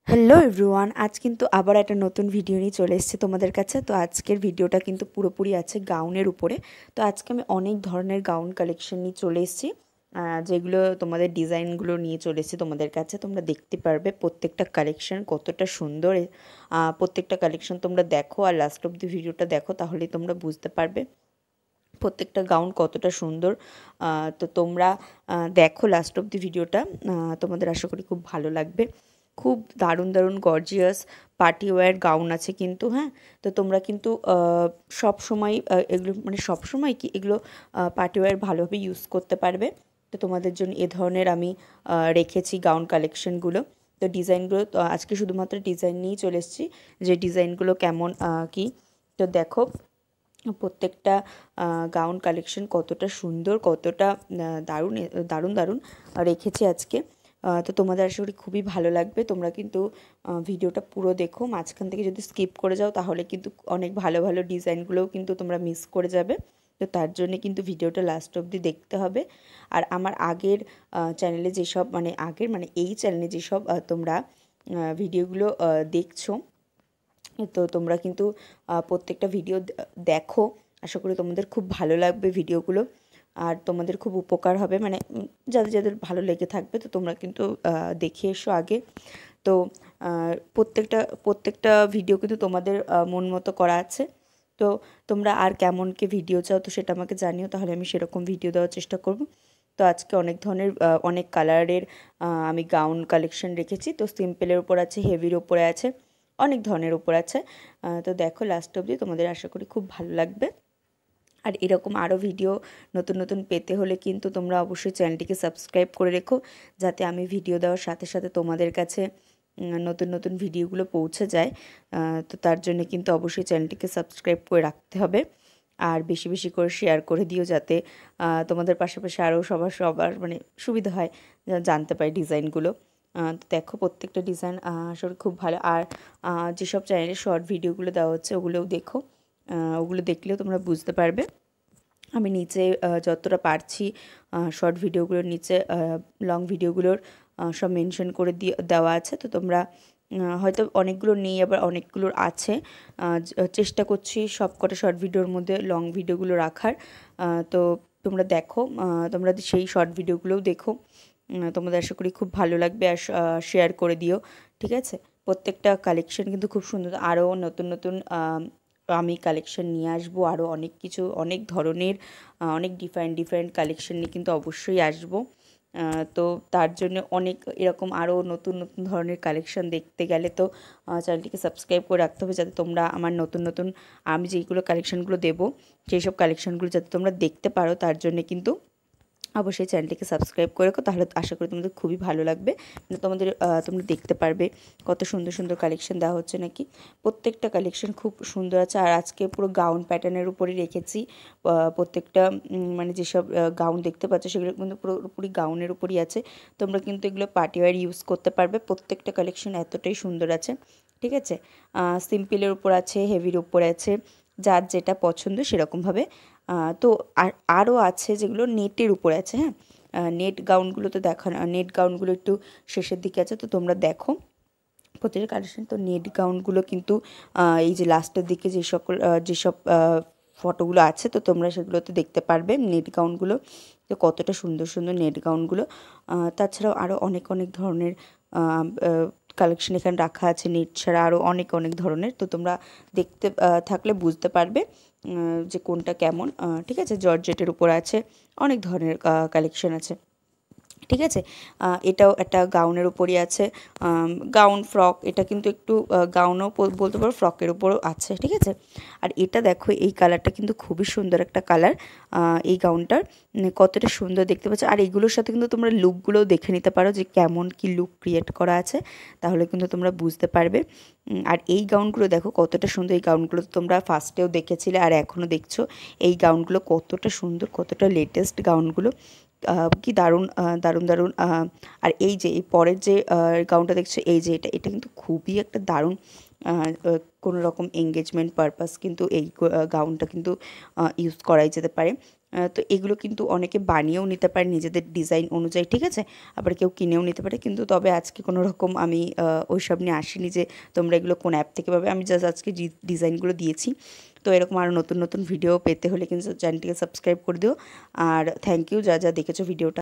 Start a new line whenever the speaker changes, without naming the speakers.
Hello everyone, আজ কিন্তু আবার একটা নতুন ভিডিও নিয়ে চলে এসেছি তোমাদের কাছে। তো আজকের ভিডিওটা কিন্তু পুরোপুরি আছে গাউনের উপরে। তো আজকে আমি অনেক ধরনের গাউন কালেকশন নিয়ে চলে এসেছি, যেগুলো তোমাদের ডিজাইনগুলো নিয়ে চলে এসেছি তোমাদের কাছে। তোমরা দেখতে পারবে প্রত্যেকটা কালেকশন কতটা সুন্দর। প্রত্যেকটা কালেকশন তোমরা দেখো আর লাস্ট অব দি ভিডিওটা দেখো, তাহলেই তোমরা বুঝতে পারবে প্রত্যেকটা গাউন কতটা সুন্দর। তো তোমরা দেখো লাস্ট অব দি ভিডিওটা, তোমাদের আশা করি খুব ভালো লাগবে। খুব দারুণ দারুণ গর্জিয়াস পার্টি ওয়্যার গাউন আছে কিন্তু, হ্যাঁ। তো তোমরা কিন্তু সব সময় এগুলো মানে সব সময় কি এগুলো পার্টি ওয়্যার ভালোভাবে ইউজ করতে পারবে। তো তোমাদের জন্য এ ধরনের আমি রেখেছি গাউন কালেকশনগুলো। তো ডিজাইনগুলো তো আজকে শুধুমাত্র ডিজাইন নিয়েই চলে এসেছি, যে ডিজাইনগুলো কেমন কি। তো দেখো প্রত্যেকটা গাউন কালেকশন কতটা সুন্দর, কতটা দারুণ দারুণ দারুণ রেখেছি আজকে। তো তোমাদের আশা করি খুবই ভালো লাগবে। তোমরা কিন্তু ভিডিওটা পুরো দেখো, মাঝখান থেকে যদি স্কিপ করে যাও তাহলে কিন্তু অনেক ভালো ভালো ডিজাইনগুলোও কিন্তু তোমরা মিস করে যাবে। তো তার জন্য কিন্তু ভিডিওটা লাস্ট অবধি দেখতে হবে। আর আমার আগের চ্যানেলে যেসব এই চ্যানেলে যেসব তোমরা ভিডিওগুলো দেখছো, তো তোমরা কিন্তু প্রত্যেকটা ভিডিও দেখো। আশা করি তোমাদের খুব ভালো লাগবে ভিডিওগুলো, আর তোমাদের খুব উপকার হবে, মানে যাদের যাদের ভালো লেগে থাকবে। তো তোমরা কিন্তু দেখে এসো আগে। তো প্রত্যেকটা প্রত্যেকটা ভিডিও কিন্তু তোমাদের মন মতো করা আছে। তো তোমরা আর কেমন কি ভিডিও চাও তো সেটা আমাকে জানিও, তাহলে আমি সেরকম ভিডিও দেওয়ার চেষ্টা করব। তো আজকে অনেক ধরনের অনেক কালারের আমি গাউন কালেকশন রেখেছি। তো সিম্পলের ওপর আছে, হেভির ওপরে আছে, অনেক ধরনের ওপর আছে। তো দেখো লাস্ট অবধি, তোমাদের আশা করি খুব ভালো লাগবে। আর এরকম আরও ভিডিও নতুন নতুন পেতে হলে কিন্তু তোমরা অবশ্যই চ্যানেলটিকে সাবস্ক্রাইব করে রেখো, যাতে আমি ভিডিও দেওয়ার সাথে সাথে তোমাদের কাছে নতুন নতুন ভিডিওগুলো পৌঁছে যায়। তো তার জন্য কিন্তু অবশ্যই চ্যানেলটিকে সাবস্ক্রাইব করে রাখতে হবে। আর বেশি বেশি করে শেয়ার করে দিও, যাতে তোমাদের পাশাপাশি আরও সবার মানে সুবিধা হয়, জানতে পারি ডিজাইনগুলো। তো দেখো প্রত্যেকটা ডিজাইন আসলে খুব ভালো। আর যেসব চ্যানেলে শর্ট ভিডিওগুলো দেওয়া হচ্ছে ওগুলোও দেখো, ওগুলো দেখলেও তোমরা বুঝতে পারবে। আমি নিচে যতটা পারছি শর্ট ভিডিওগুলোর নিচে লং ভিডিওগুলোর সব মেনশন করে দেওয়া আছে। তো তোমরা হয়তো অনেকগুলো নেই, আবার অনেকগুলোর আছে। চেষ্টা করছি সব কটা শর্ট ভিডিওর মধ্যে লং ভিডিওগুলো রাখার। তো তোমরা দেখো, তোমরা সেই শর্ট ভিডিওগুলোও দেখো। তোমাদের আশা করি খুব ভালো লাগবে। আর শেয়ার করে দিও, ঠিক আছে। প্রত্যেকটা কালেকশন কিন্তু খুব সুন্দর। আরও নতুন নতুন আমি কালেকশন নিয়ে আসবো, আরও অনেক কিছু, অনেক ধরনের অনেক ডিফারেন্ট ডিফারেন্ট কালেকশন নিয়ে কিন্তু অবশ্যই আসবো। তো তার জন্য অনেক এরকম আরও নতুন নতুন ধরনের কালেকশন দেখতে গেলে তো চ্যানেলটিকে সাবস্ক্রাইব করে রাখতে হবে, যাতে তোমরা আমার নতুন নতুন আমি যেইগুলো কালেকশনগুলো দেবো সেই সব কালেকশনগুলো যাতে তোমরা দেখতে পারো। তার জন্য কিন্তু অবশ্যই চ্যানেলটিকে সাবস্ক্রাইব করে রাখো, তাহলে আশা করি তোমাদের খুবই ভালো লাগবে। তোমরা দেখতে পারবে কত সুন্দর সুন্দর কালেকশন দেওয়া হচ্ছে নাকি। প্রত্যেকটা কালেকশন খুব সুন্দর আছে। আর আজকে পুরো গাউন প্যাটার্নের উপরই রেখেছি প্রত্যেকটা, মানে যেসব গাউন দেখতে পাচ্ছ সেগুলো কিন্তু পুরোপুরি গাউনের উপরই আছে। তোমরা কিন্তু এগুলো পার্টি ওয়্যার ইউজ করতে পারবে। প্রত্যেকটা কালেকশন এতটাই সুন্দর আছে, ঠিক আছে। সিম্পলের উপর আছে, হেভির উপর আছে, যার যেটা পছন্দ সেরকমভাবে। তো আরও আছে যেগুলো নেটের উপরে আছে, হ্যাঁ। নেট গাউনগুলো তো দেখানো, নেট গাউনগুলো একটু শেষের দিকে আছে। তো তোমরা দেখো প্রত্যেকটা কালেকশন। তো নেট গাউনগুলো কিন্তু এই যে লাস্টের দিকে যেসব ফটোগুলো আছে, তো তোমরা সেগুলোতে দেখতে পারবে নেট গাউনগুলো। তো কতটা সুন্দর সুন্দর নেট গাউনগুলো। তাছাড়াও আরও অনেক অনেক ধরনের কালেকশন এখানে রাখা আছে, নেট ছাড়া আরও অনেক অনেক ধরনের। তো তোমরা দেখতে থাকলে বুঝতে পারবে যে কোনটা কেমন, ঠিক আছে। জর্জেটের উপর আছে, অনেক ধরনের কালেকশন আছে, ঠিক আছে। এটাও একটা গাউনের উপরই আছে, গাউন ফ্রক। এটা কিন্তু একটু গাউনও বলতে পারো, ফ্রকের উপরও আছে, ঠিক আছে। আর এটা দেখো, এই কালারটা কিন্তু খুবই সুন্দর একটা কালার। এই গাউনটার কতটা সুন্দর দেখতে পাচ্ছ। আর এগুলোর সাথে কিন্তু তোমরা লুকগুলোও দেখে নিতে পারো যে কেমন কি লুক ক্রিয়েট করা আছে, তাহলে কিন্তু তোমরা বুঝতে পারবে। আর এই গাউনগুলো দেখো কতটা সুন্দর। এই গাউনগুলো তোমরা ফার্স্টেও দেখেছিলে আর এখনও দেখছো। এই গাউনগুলো কতটা সুন্দর, কতটা লেটেস্ট গাউনগুলো, কি দারুণ দারুণ দারুণ। আর এই যে এই পরের যে গাউনটা দেখছো, এই যে এটা কিন্তু খুবই একটা দারুণ, কোনো রকম এঙ্গেজমেন্ট পারপাস কিন্তু এই গাউনটা কিন্তু ইউজ করাই যেতে পারে। তো এগুলো কিন্তু অনেকে বানিয়েও নিতে পারে নিজেদের ডিজাইন অনুযায়ী, ঠিক আছে, আবার কেউ কিনেও নিতে পারে। কিন্তু তবে আজকে কোনো রকম আমি ওইসব নিয়ে আসিনি যে তোমরা এগুলো কোন অ্যাপ থেকে পাবে, আমি জাস্ট আজকে ডিজাইনগুলো দিয়েছি। তো এরকম আরও নতুন নতুন ভিডিও পেতে হলে কিন্তু চ্যানেলটিকে সাবস্ক্রাইব করে দিও। আর থ্যাংক ইউ যা যা দেখেছো ভিডিওটা।